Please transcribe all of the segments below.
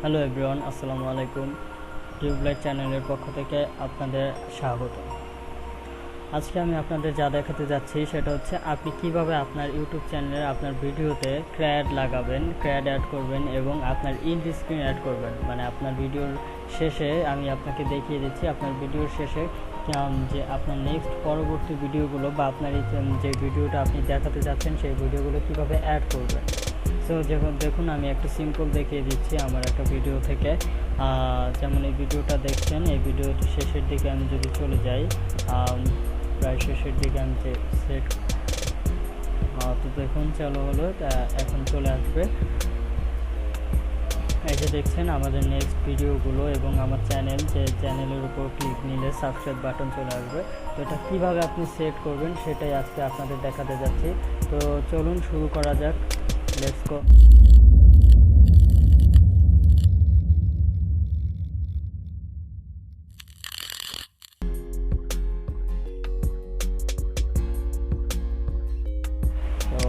Hello everyone, আসসালামু আলাইকুম। Tubelight চ্যানেলের পক্ষ থেকে আপনাদের স্বাগত। আজকে আমি আপনাদের যা দেখাতে যাচ্ছি সেটা হচ্ছে আপনি কিভাবে আপনার ইউটিউব চ্যানেলে আপনার ভিডিওতে ক্র্যাড লাগাবেন, ক্র্যাড অ্যাড করবেন এবং আপনার ইন্ড স্ক্রিন অ্যাড করবেন। মানে আপনার ভিডিওর শেষে আমি আপনাকে দেখিয়ে দিচ্ছি আপনার ভিডিওর শেষে যে আপনার নেক্সট পরবর্তী ভিডিওগুলো বা আপনার যে ভিডিওটা আপনি দেখাতে যাচ্ছেন সেই ভিডিওগুলো কিভাবে অ্যাড করবেন। সো দেখুন আমি একটা সিম্পল দেখিয়ে দিচ্ছি আমার একটা ভিডিও থেকে। যেমন এই ভিডিওটা দেখছেন, এই ভিডিওটি শেষের দিকে আমি যদি চলে যাই, প্রায় শেষের দিকে আমি যে সেট তো দেখুন চালু হলো, এখন চলে আসবে। এই যে দেখছেন আমাদের নেক্সট ভিডিওগুলো এবং আমার চ্যানেল, যে চ্যানেলের উপর ক্লিক নিলে সাবস্ক্রাইব বাটন চলে আসবে। তো এটা কীভাবে আপনি সেট করবেন সেটাই আজকে আপনাদের দেখাতে যাচ্ছি। তো চলুন শুরু করা যাক, লেটস গো। তো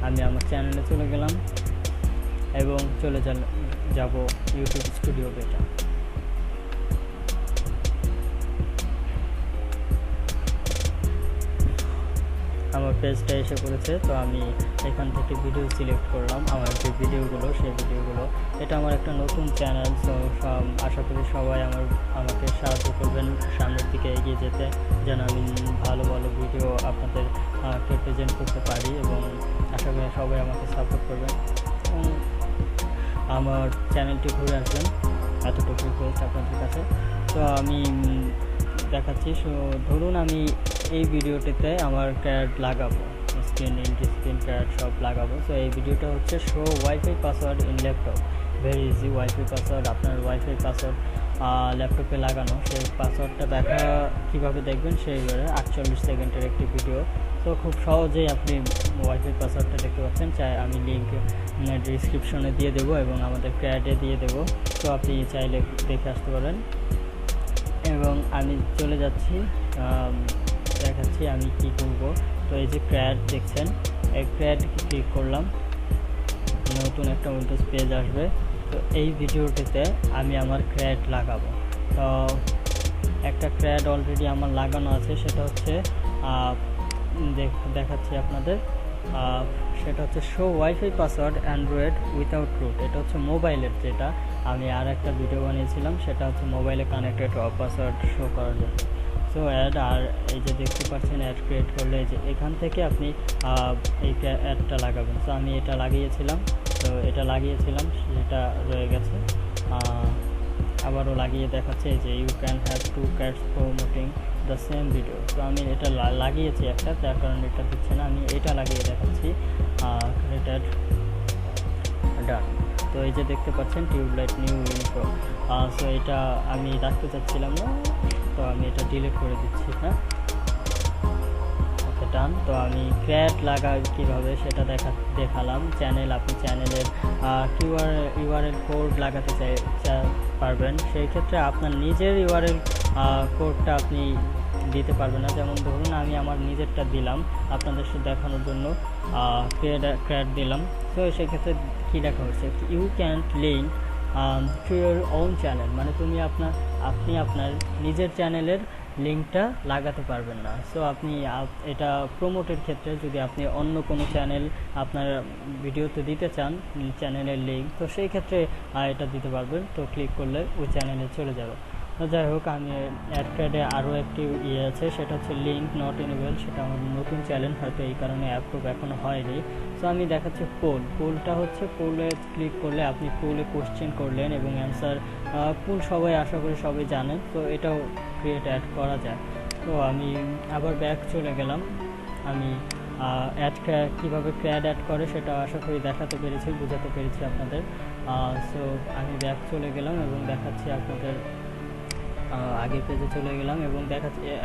আমি আমার চ্যানেলে চলে গেলাম এবং চলে যাব ইউটিউব স্টুডিও বেটা। আমার পেজটা এসে পড়েছে। তো আমি এখান থেকে ভিডিও সিলেক্ট করলাম, আমার যে ভিডিওগুলো সেই ভিডিওগুলো। এটা আমার একটা নতুন চ্যানেল, তো আশা করি সবাই আমাকে সাহায্য করবেন সামনের দিকে এগিয়ে যেতে, যেন আমি ভালো ভালো ভিডিও আপনাদেরকে প্রেজেন্ট করতে পারি এবং আশা করি সবাই আমাকে সাপোর্ট করবেন এবং আমার চ্যানেলটি ঘুরে আসবেন, এতটুকু রিকোয়েস্ট আপনাদের কাছে। তো আমি দেখাচ্ছি। ধরুন আমি এই ভিডিওটিতে আমার ক্যাড লাগাবো, স্ক্রিন স্ক্রিন ক্যাড সব লাগাবো। তো এই ভিডিওটা হচ্ছে show WiFi password in laptop, very easy. Wifi password, আপনার ওয়াইফাই পাসওয়ার্ড ল্যাপটপে লাগানো, সেই পাসওয়ার্ডটা দেখা কীভাবে দেখবেন সেইবারে 48 সেকেন্ডের একটি ভিডিও। তো খুব সহজেই আপনি ওয়াইফাই পাসওয়ার্ডটা দেখতে পাচ্ছেন, চাই আমি লিঙ্ক ডিসক্রিপশনে দিয়ে দেবো এবং আমাদের ক্যাডে দিয়ে দেবো। তো আপনি চাইলে দেখে আসতে পারেন। এবং আমি চলে যাচ্ছি, দেখাচ্ছি আমি কি করব। তো এই যে ক্র্যাড দেখছেন, এই ক্র্যাড ক্লিক করলাম, নতুন একটা উইন্ডোজ পেজ আসবে। তো এই ভিডিওটিতে আমি আমার ক্র্যাড লাগাবো। তো একটা ক্র্যাড অলরেডি আমার লাগানো আছে, সেটা হচ্ছে দেখাচ্ছি আপনাদের। সেটা হচ্ছে show WiFi password Android without root. এটা হচ্ছে মোবাইলের, যেটা আমি আর একটা ভিডিও বানিয়েছিলাম সেটা হচ্ছে মোবাইলে কানেক্টেড পাসওয়ার্ড শো করার জন্য। সো অ্যাড, আর এই যে দেখতে পাচ্ছেন অ্যাড ক্রিয়েট করলে যে এখান থেকে আপনি এই অ্যাডটা লাগাবেন। সো আমি এটা লাগিয়েছিলাম, সেটা রয়ে গেছে। আবারও লাগিয়ে দেখাচ্ছে যে you can have two cats promoting the same video. তো আমি এটা লাগিয়েছি একটা, যার কারণে এটা দিচ্ছে না। আমি এটা লাগিয়ে দেখাচ্ছি, ক্রিয়েটেড, ডান। তো এই যে দেখতে পাচ্ছেন টিউবলাইট নিউ ইন্ট্রো। সো এটা আমি রাখতে চাচ্ছিলাম না, তো আমি এটা ডিলিট করে দিচ্ছি। হ্যাঁ, ওকে, ডান। তো আমি ক্র্যাড লাগাই কীভাবে সেটা দেখালাম। আপনি চ্যানেলের ইউআরএল কোড লাগাতে পারবেন। সেই ক্ষেত্রে আপনার নিজের ইউআরএল কোডটা আপনি দিতে পারবেন না। যেমন ধরুন আমি আমার নিজেরটা দিলাম আপনাদের সাথে দেখানোর জন্য, ক্র্যাড দিলাম। তো সেক্ষেত্রে কী লেখা হচ্ছে, you can link to your own channel, মানে আপনি আপনার নিজের চ্যানেলের লিঙ্কটা লাগাতে পারবেন না। সো আপনি এটা প্রমোটের ক্ষেত্রে যদি আপনি অন্য কোনো চ্যানেল আপনার ভিডিওতে দিতে চান চ্যানেলের লিঙ্ক, তো সেই ক্ষেত্রে এটা দিতে পারবেন। তো ক্লিক করলে ওই চ্যানেলে চলে যাবে। তো যাই হোক, আমি অ্যাড ক্র্যাডে আরও একটি আছে, সেটা হচ্ছে লিঙ্ক নট এনেবল। সেটা আমার নতুন চ্যানেল, হয়তো এই কারণে অ্যাপ্রুভ এখনও হয়নি। সো আমি দেখাচ্ছি পোলটা হচ্ছে, পোলে ক্লিক করলে আপনি পোলে কোশ্চেন করলেন এবং অ্যান্সার পোল সবাই আশা করি সবাই জানেন। তো এটাও অ্যাড করা যায়। তো আমি আবার ব্যাক চলে গেলাম। আমি কীভাবে ক্র্যাড অ্যাড করে সেটা আশা করি বোঝাতে পেরেছি আপনাদের। সো আমি ব্যাক চলে গেলাম এবং দেখাচ্ছি আপনাদের, আগের পেজে চলে গেলাম এবং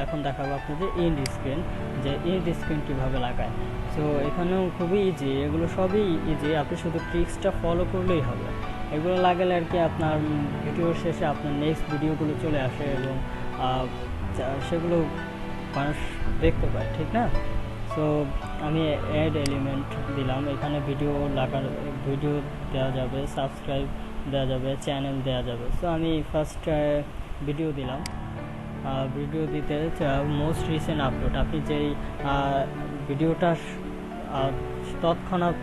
এখন দেখাবো আপনাদের ইন্ড স্ক্রিন, যে ইন্ড স্ক্রিন কীভাবে লাগায়। সো এখানেও খুবই ইজি, এগুলো সবই ইজি, আপনি শুধু ট্রিক্সটা ফলো করলেই হবে। এগুলো লাগালে আর কি আপনার ভিডিওর শেষে আপনার নেক্সট ভিডিওগুলো চলে আসে এবং সেগুলো মানুষ দেখতে পায়, ঠিক না? সো আমি অ্যাড এলিমেন্ট দিলাম, এখানে ভিডিওতে দেওয়া যাবে, সাবস্ক্রাইব দেওয়া যাবে, চ্যানেল দেওয়া যাবে। সো আমি ফার্স্ট ভিডিও দিলাম। ভিডিও দিতে মোস্ট রিসেন্ট আপলোড, আপনি যেই ভিডিওটা তৎক্ষণাৎ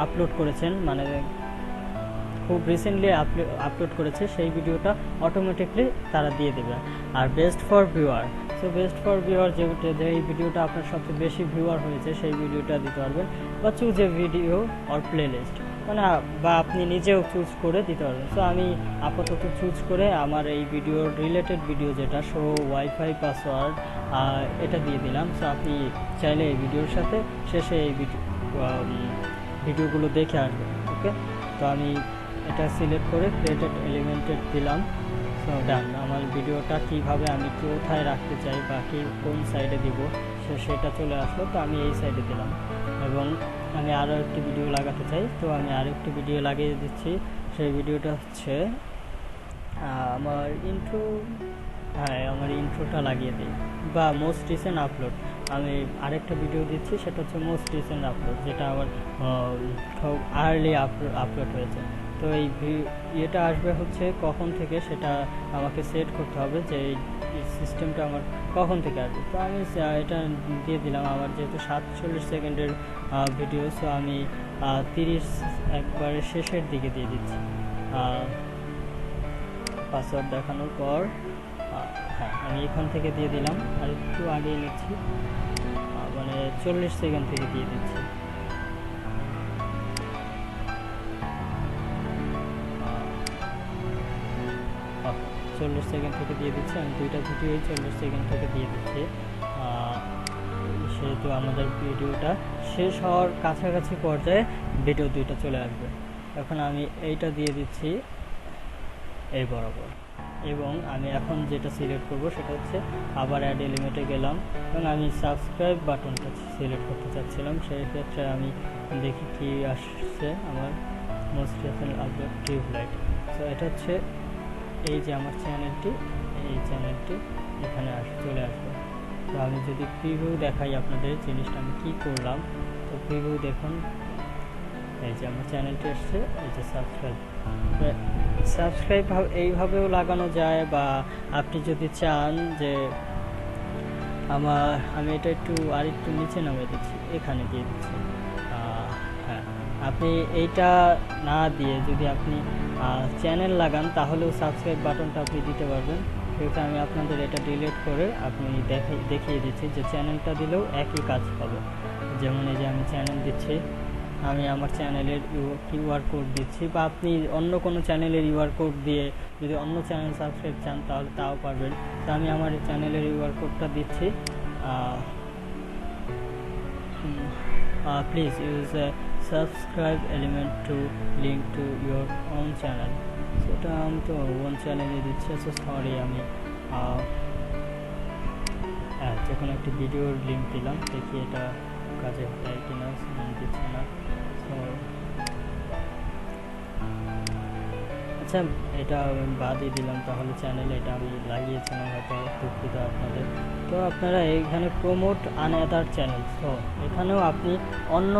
আপলোড করেছেন, মানে খুব রিসেন্টলি আপলোড করেছে, সেই ভিডিওটা অটোমেটিকলি তারা দিয়ে দেবে। আর best for viewer, so best for viewer যেই ভিডিওটা আপনার সবচেয়ে বেশি ভিউয়ার হয়েছে সেই ভিডিওটা দিতে পারবেন, বা choose a video or playlist, মানে বা আপনি নিজেও চুজ করে দিতে পারবেন। সো আমি আপাতত চুজ করে আমার এই ভিডিওর রিলেটেড ভিডিও যেটা শো ওয়াইফাই পাসওয়ার্ড, এটা দিয়ে দিলাম। সো আপনি চাইলে এই ভিডিওর সাথে শেষে এই ভিডিওগুলো দেখে আসবেন। ওকে, তো আমি এটা সিলেক্ট করে ক্রিয়েটেড এলিমেন্টেড দিলাম। সো ডান। আমার ভিডিওটা কীভাবে আমি কোথায় রাখতে চাই বা কোন সাইডে দিব সেটা চলে আসলো। তো আমি এই সাইডে দিলাম, এবং আমি আরও একটি ভিডিও লাগাতে চাই, তো আমি আরেকটি ভিডিও লাগিয়ে দিচ্ছি। সেই ভিডিওটা হচ্ছে আমার ইন্ট্রো, আমার ইন্ট্রোটা লাগিয়ে দিই, বা মোস্ট রিসেন্ট আপলোড। আমি আরেকটা ভিডিও দিচ্ছি, সেটা হচ্ছে মোস্ট রিসেন্ট আপলোড, যেটা আমার খুব আর্লি আপলোড হয়েছে। তো এই ইয়েটা আসবে হচ্ছে কখন থেকে, সেটা আমাকে সেট করতে হবে যে এই সিস্টেমটা আমার কখন থেকে আসবে। তো আমি এটা দিয়ে দিলাম। আমার যেহেতু 47 সেকেন্ডের ভিডিও, সো আমি 30 একবারে শেষের দিকে দিয়ে দিচ্ছি। পাসওয়ার্ড দেখানোর পর হ্যাঁ, আমি এখান থেকে দিয়ে দিলাম। আর একটু আগে নিচ্ছি, মানে 40 সেকেন্ড থেকে দিয়ে দিচ্ছি। 40 সেকেন্ড থেকে দিয়ে দিচ্ছি। আমি দুইটা ভিডিওই 40 সেকেন্ড থেকে দিয়ে দিচ্ছি, সেহেতু আমাদের ভিডিওটা শেষ হওয়ার কাছাকাছি পর্যায়ে ভিডিও দুইটা চলে আসবে। এখন আমি এইটা দিয়ে দিচ্ছি এই বরাবর, এবং আমি এখন যেটা সিলেক্ট করব সেটা হচ্ছে আবার অ্যাড এলিমেন্টে গেলাম, এবং আমি সাবস্ক্রাইব বাটনটা সিলেক্ট করতে চাচ্ছিলাম। সেই ক্ষেত্রে আমি দেখি কি আসছে আমার most recent upload Tubelight. So এটা হচ্ছে এই যে আমার চ্যানেলটি, এই চ্যানেলটি এখানে চলে আসবে। তো আমি যদি প্রিভিউ দেখাই আপনাদের জিনিসটা আমি কি করলাম, তো প্রিভিউ দেখুন, এই যে আমার চ্যানেলটি আসছে, এই যে সাবস্ক্রাইব এইভাবেও লাগানো যায়, বা আপনি যদি চান যে আমি এটা আরেকটু নিচে নামিয়ে দিচ্ছি, এখানে দিয়ে দিচ্ছি। হ্যাঁ, আপনি এইটা না দিয়ে যদি আপনি চ্যানেল লাগান, তাহলেও সাবস্ক্রাইব বাটনটা আপনি দিতে পারবেন। সেটা আমি আপনাদের এটা ডিলিট করে আপনি দেখিয়ে দিচ্ছি যে চ্যানেলটা দিলেও একই কাজ হবে। যেমন এই যে আমি চ্যানেল দিচ্ছি, আমি আমার চ্যানেলের কিউআর কোড দিচ্ছি, বা আপনি অন্য কোনো চ্যানেলের ইউআর কোড দিয়ে যদি অন্য চ্যানেল সাবস্ক্রাইব চান তাহলে তাও পারবেন। তো আমি আমার চ্যানেলের ইউআর কোডটা দিচ্ছি, please use a subscribe element two link to your own channel. সেটা আমি তো ওন চ্যানেলে দিচ্ছি। সো সরি, আমি যে কোনো একটি ভিডিওর লিঙ্ক দিলাম, দেখি এটা কাজে দেয় কিনা, দিচ্ছে না। তো আচ্ছা, এটা বাদই দিলাম তাহলে চ্যানেল, এটা আমি লাগিয়েছিলাম, হয়তো দুঃখিত আপনাদের। তো আপনারা এইখানে প্রমোট আনাদার চ্যানেল, তো এখানেও আপনি অন্য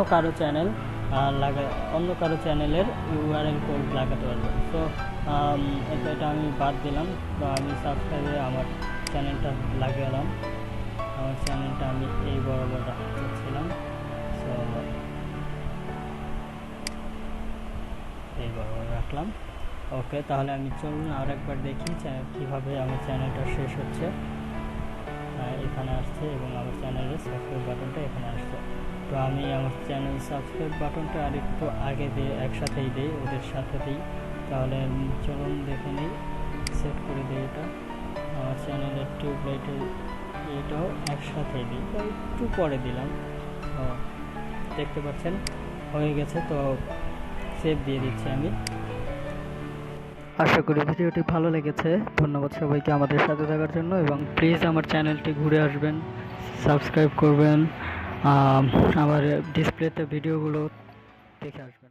কারো চ্যানেলের ইউআরএল কোড লাগাতে পারবেন। তো এটা আমি বাদ দিলাম। তো আমি সাবস্ক্রাইবে আমার চ্যানেলটা লাগালাম, আমার চ্যানেলটা আমি এই বরাবর রাখতে চাচ্ছিলাম। সো এই বরাবর রাখলাম। ওকে, তাহলে আমি চলুন আর একবার দেখি কীভাবে আমার চ্যানেলটা শেষ হচ্ছে। এখানে আসছে, এবং আমার চ্যানেলের সাবস্ক্রাইব বাটনটা এখানে আসছে। তো আমি আমার চ্যানেল সাবস্ক্রাইব বাটনটা আরেকটু আগে দিয়ে একসাথেই দিই, ওদের সাথে দিই। তাহলে চলুন দেখে নিই, সেট করে দিই এটা। আমার চ্যানেলের টিউবলাইটের এটাও একসাথেই দিই, তো একটু পরে দিলাম। তো দেখতে পাচ্ছেন হয়ে গেছে। তো সেভ দিয়ে দিচ্ছি আমি। আশা করি ভিডিওটি ভালো লেগেছে। ধন্যবাদ সবাইকে আমাদের সাথে থাকার জন্য, এবং প্লিজ আমার চ্যানেলটি ঘুরে আসবেন, সাবস্ক্রাইব করবেন, আমার ডিসপ্লেতে ভিডিওগুলো দেখে আসবেন।